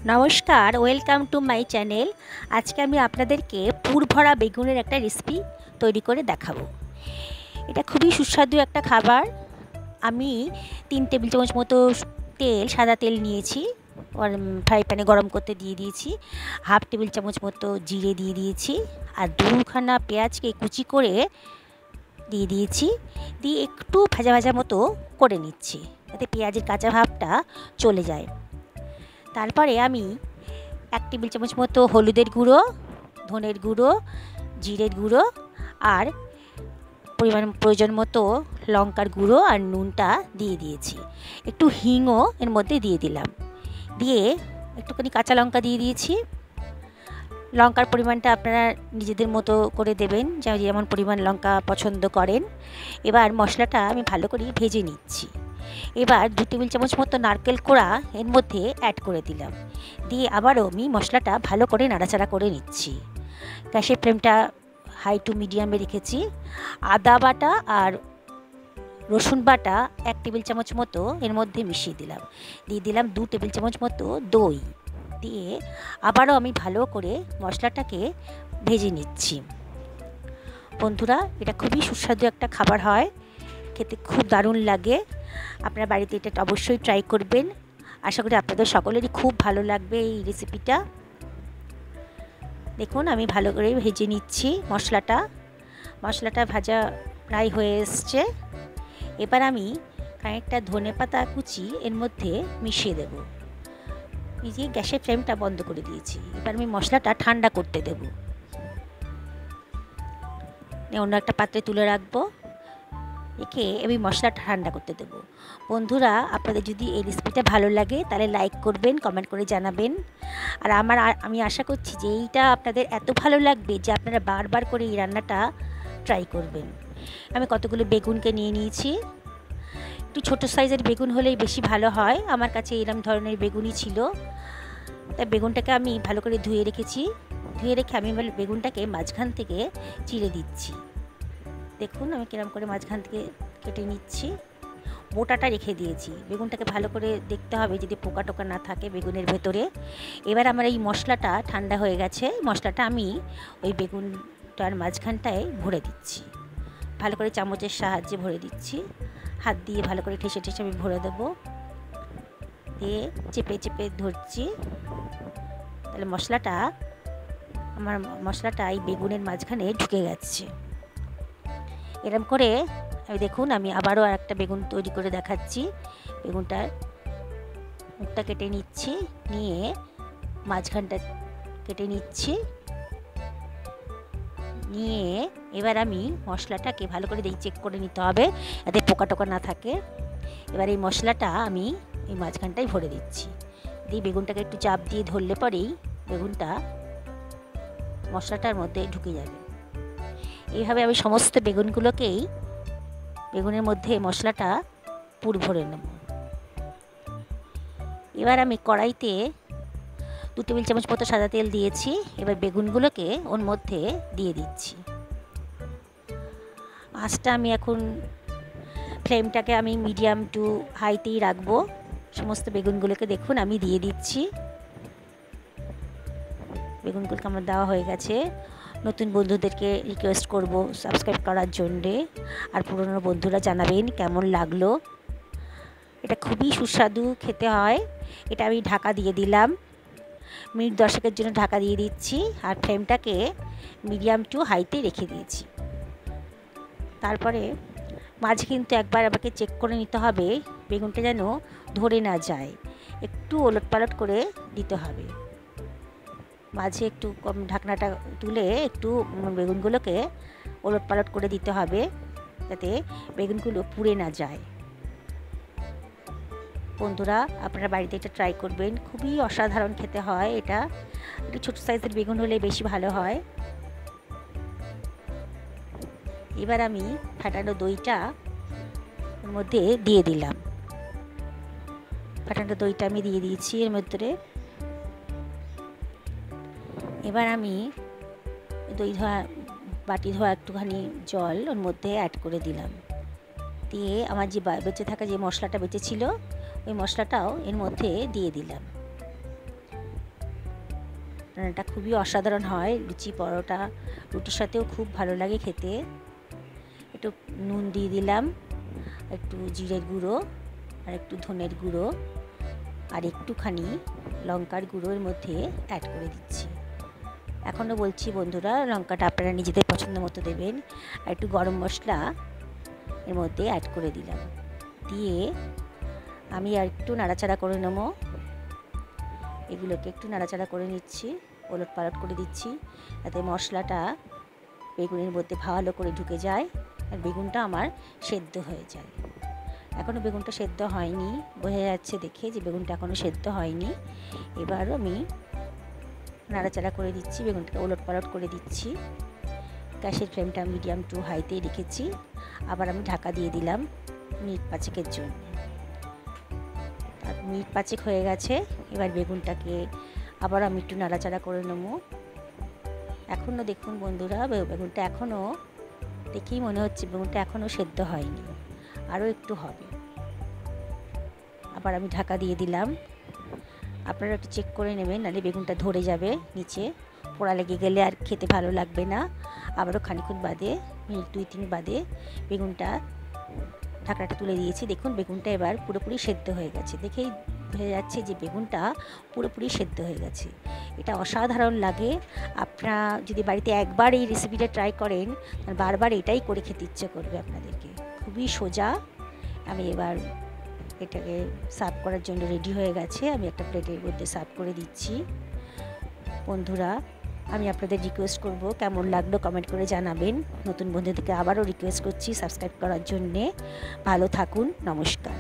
নমস্কার, welcome to my channel. আজকে আমি আপনাদেরকে পুর ভরা বেগুনের একটা রেসিপি তৈরি করে দেখাবো। এটা খুবই সুস্বাদু একটা খাবার। আমি 3 টেবিল চামচ মতো সাদা তেল নিয়েছি, ফ্রাই প্যানে গরম করতে দিয়ে দিয়েছি। হাফ টেবিল চামচ মতো জিরে দিয়ে দিয়েছি, আর 2খানা পেঁয়াজকে কুচি করে দিয়ে দিয়েছি। দিয়ে একটু ভাজা ভাজা মতো করে নিচ্ছি, যাতে পেঁয়াজের কাঁচা ভাবটা চলে যায়। তারপরে আমি 1 টেবিল চামচ মতো হলুদের গুঁড়ো, ধনের গুঁড়ো, জিরের গুঁড়ো আর প্রয়োজন মতো লঙ্কার গুঁড়ো আর নুনটা দিয়ে দিয়েছি। একটু হিংও এর মধ্যে দিয়ে দিলাম। দিয়ে একটুখানি কাঁচা লঙ্কা দিয়ে দিয়েছি। লঙ্কার পরিমাণটা আপনারা নিজেদের মতো করে দেবেন, যেমন পরিমাণ লঙ্কা পছন্দ করেন। এবার মশলাটা আমি ভালো করে ভেজে নিচ্ছি। এবার 2 টেবিল চামচ মতো নারকেল কোড়া এর মধ্যে অ্যাড করে দিলাম। দিয়ে আবারও আমি মশলাটা ভালো করে নাড়াচাড়া করে নিচ্ছি। গ্যাসের ফ্লেমটা হাই টু মিডিয়ামে রেখেছি। আদা বাটা আর রসুন বাটা 1 টেবিল চামচ মতো এর মধ্যে মিশিয়ে দিলাম। দিয়ে দিলাম 2 টেবিল চামচ মতো দই। দিয়ে আবারও আমি ভালো করে মশলাটাকে ভেজে নিচ্ছি। বন্ধুরা, এটা খুবই সুস্বাদু একটা খাবার হয়, খেতে খুব দারুণ লাগে। আপনারা বাড়িতে এটা অবশ্যই ট্রাই করবেন। আশা করি আপনাদের সকলেরই খুব ভালো লাগবে এই রেসিপিটা। দেখুন, আমি ভালো করে ভেজে নিচ্ছি মশলাটা ভাজা প্রায় হয়ে এসছে। এবার আমি খানিকটা ধনেপাতা কুচি এর মধ্যে মিশিয়ে দেব। মিশিয়ে গ্যাসের ফ্লেমটা বন্ধ করে দিয়েছি। এবার আমি মশলাটা ঠান্ডা করতে দেব। অন্য একটা পাত্রে তুলে রাখবো, রেখে আমি মশলাটা ঠান্ডা করতে দেবো। বন্ধুরা, আপনাদের যদি এই রেসিপিটা ভালো লাগে তাহলে লাইক করবেন, কমেন্ট করে জানাবেন। আর আমি আশা করছি যে এইটা আপনাদের এত ভালো লাগবে যে আপনারা বারবার করে এই রান্নাটা ট্রাই করবেন। আমি কতগুলো বেগুনকে নিয়ে নিয়েছি। একটু ছোটো সাইজের বেগুন হলেই বেশি ভালো হয়। আমার কাছে এরকম ধরনের বেগুনই ছিল, তাই বেগুনটাকে আমি ভালো করে ধুয়ে রেখেছি। ধুয়ে রেখে আমি বেগুনটাকে মাঝখান থেকে চিড়ে দিচ্ছি। দেখুন আমি কিরকম করে মাঝখান থেকে কেটে নিচ্ছি। বোটাটা রেখে দিয়েছি। বেগুনটাকে ভালো করে দেখতে হবে যদি পোকা টোকা না থাকে বেগুনের ভেতরে। এবার আমার এই মশলাটা ঠান্ডা হয়ে গেছে। মশলাটা আমি ওই বেগুনটার মাঝখানটায় ভরে দিচ্ছি। ভালো করে চামচের সাহায্যে ভরে দিচ্ছি। হাত দিয়ে ভালো করে ঠেসে ঠেসে আমি ভরে দেবো। দিয়ে চেপে চেপে ধরছি, তাহলে মশলাটা এই বেগুনের মাঝখানে ঢুকে গেছে। এরকম করে দেখুন আমি আবারও একটা বেগুন তৈরি করে দেখাচ্ছি। বেগুনটার মুখটা কেটে নিচ্ছি, নিয়ে মাঝখানটা কেটে নিচ্ছি। নিয়ে এবার আমি মশলাটাকে ভালো করে চেক করে নিতে হবে যাতে পোকা টোকা না থাকে। এবার এই মশলাটা আমি এই মাঝখানটায় ভরে দিচ্ছি। দিয়ে বেগুনটাকে একটু চাপ দিয়ে ধরলে পরেই বেগুনটা মশলাটার মধ্যে ঢুকে যাবে। এইভাবে আমি সমস্ত বেগুনের মধ্যে মশলাটা পুর ভরে নেব। এবার আমি কড়াইতে 2 টেবিল চামচ মতো সাদা তেল দিয়েছি। এবার বেগুনগুলোকে ওর মধ্যে দিয়ে দিচ্ছি। আঁচটা আমি এখন ফ্লেমটাকে আমি মিডিয়াম টু হাইতেই রাখবো। সমস্ত বেগুনগুলোকে দেখুন আমি দিয়ে দিচ্ছি। বেগুনগুলোকে আমার দেওয়া হয়ে গেছে। নতুন বন্ধুদেরকে রিকোয়েস্ট করব সাবস্ক্রাইব করার জন্যে, আর পুরনো বন্ধুরা জানাবেন কেমন লাগলো। এটা খুবই সুস্বাদু খেতে হয়। এটা আমি ঢাকা দিয়ে দিলাম, মিনিট 10 জন্য ঢাকা দিয়ে দিচ্ছি। আর ফ্লেমটাকে মিডিয়াম টু হাইতে রেখে দিয়েছি। তারপরে মাঝে কিন্তু একবার আমাকে চেক করে নিতে হবে বেগুনটা যেন ধরে না যায়। একটু ওলটপালট করে দিতে হবে। মাঝে একটু ঢাকনাটা তুলে একটু বেগুনগুলোকে ওলটপালট করে দিতে হবে যাতে বেগুনগুলো পুড়ে না যায়। বন্ধুরা, আপনারা বাড়িতে এটা ট্রাই করবেন, খুবই অসাধারণ খেতে হয়। এটা একটু ছোটো সাইজের বেগুন হলে বেশি ভালো হয়। এবার আমি ফাটানো দইটা এর মধ্যে দিয়ে দিলাম। ফাটানো দইটা আমি দিয়ে দিয়েছি এর মধ্যে। এবার আমি বাটি ধোয়া একটুখানি জল ওর মধ্যে অ্যাড করে দিলাম। দিয়ে আমার যে বেঁচে থাকা যে মশলাটা বেঁচে ছিল ওই মশলাটাও এর মধ্যে দিয়ে দিলাম। রান্নাটা খুবই অসাধারণ হয়, লুচি পরোটা রুটির সাথেও খুব ভালো লাগে খেতে। একটু নুন দিয়ে দিলাম, একটু জিরের গুঁড়ো আর একটু ধনের গুঁড়ো আর একটুখানি লঙ্কার গুঁড়োর মধ্যে অ্যাড করে দিচ্ছি। এখনও বলছি বন্ধুরা, লঙ্কাটা আপনারা নিজেদের পছন্দ মতো দেবেন। আর একটু গরম মশলা এর মধ্যে অ্যাড করে দিলাম, দিয়ে আমি আর একটু নাড়াচাড়া করে নেব। এগুলোকে একটু নাড়াচাড়া করে নিচ্ছি, ওলট পালট করে দিচ্ছি, যাতে মশলাটা বেগুনের মধ্যে ভালো করে ঢুকে যায় আর বেগুনটা আমার সেদ্ধ হয়ে যায়। এখনও বেগুনটা সেদ্ধ হয়নি, বোঝা যাচ্ছে দেখে যে বেগুনটা এখনও সেদ্ধ হয়নি। এবার আমি নাড়াচাড়া করে দিচ্ছি, বেগুনটাকে ওলট পালট করে দিচ্ছি। গ্যাসের ফ্লেমটা মিডিয়াম টু হাইতে রেখেছি। আবার আমি ঢাকা দিয়ে দিলাম মিনিট 5-এর জন্য। মিনিট 5 হয়ে গেছে। এবার বেগুনটাকে আবার আমি একটু নাড়াচাড়া করে নেব। এখনও দেখুন বন্ধুরা, বেগুনটা এখনও দেখেই মনে হচ্ছে বেগুনটা এখনও সেদ্ধ হয়নি, আরও একটু হবে। আবার আমি ঢাকা দিয়ে দিলাম। আপনারা একটু চেক করে নেবেন, নাহলে বেগুনটা ধরে যাবে নিচে, পোড়া লেগে গেলে আর খেতে ভালো লাগবে না। আবারও খানিক্ষণ বাদে, মিনিট 2-3 বাদে বেগুনটা ঢাকনাটা তুলে দিয়েছি। দেখুন বেগুনটা এবার পুরোপুরি সেদ্ধ হয়ে গেছে, দেখেই বোঝা যাচ্ছে যে বেগুনটা পুরোপুরি সেদ্ধ হয়ে গেছে। এটা অসাধারণ লাগে। আপনারা যদি বাড়িতে একবার এই রেসিপিটা ট্রাই করেন, বারবার এটাই করে খেতে ইচ্ছে করবে আপনাদেরকে। খুবই সোজা। আমি এবার এটাকে সার্ভ করার জন্য রেডি হয়ে গেছে। আমি একটা প্লেটের মধ্যে সার্ভ করে দিচ্ছি। বন্ধুরা, আমি আপনাদের রিকোয়েস্ট করব, কেমন লাগলো কমেন্ট করে জানাবেন। নতুন বন্ধুদেরকে আবারও রিকোয়েস্ট করছি সাবস্ক্রাইব করার জন্যে। ভালো থাকুন, নমস্কার।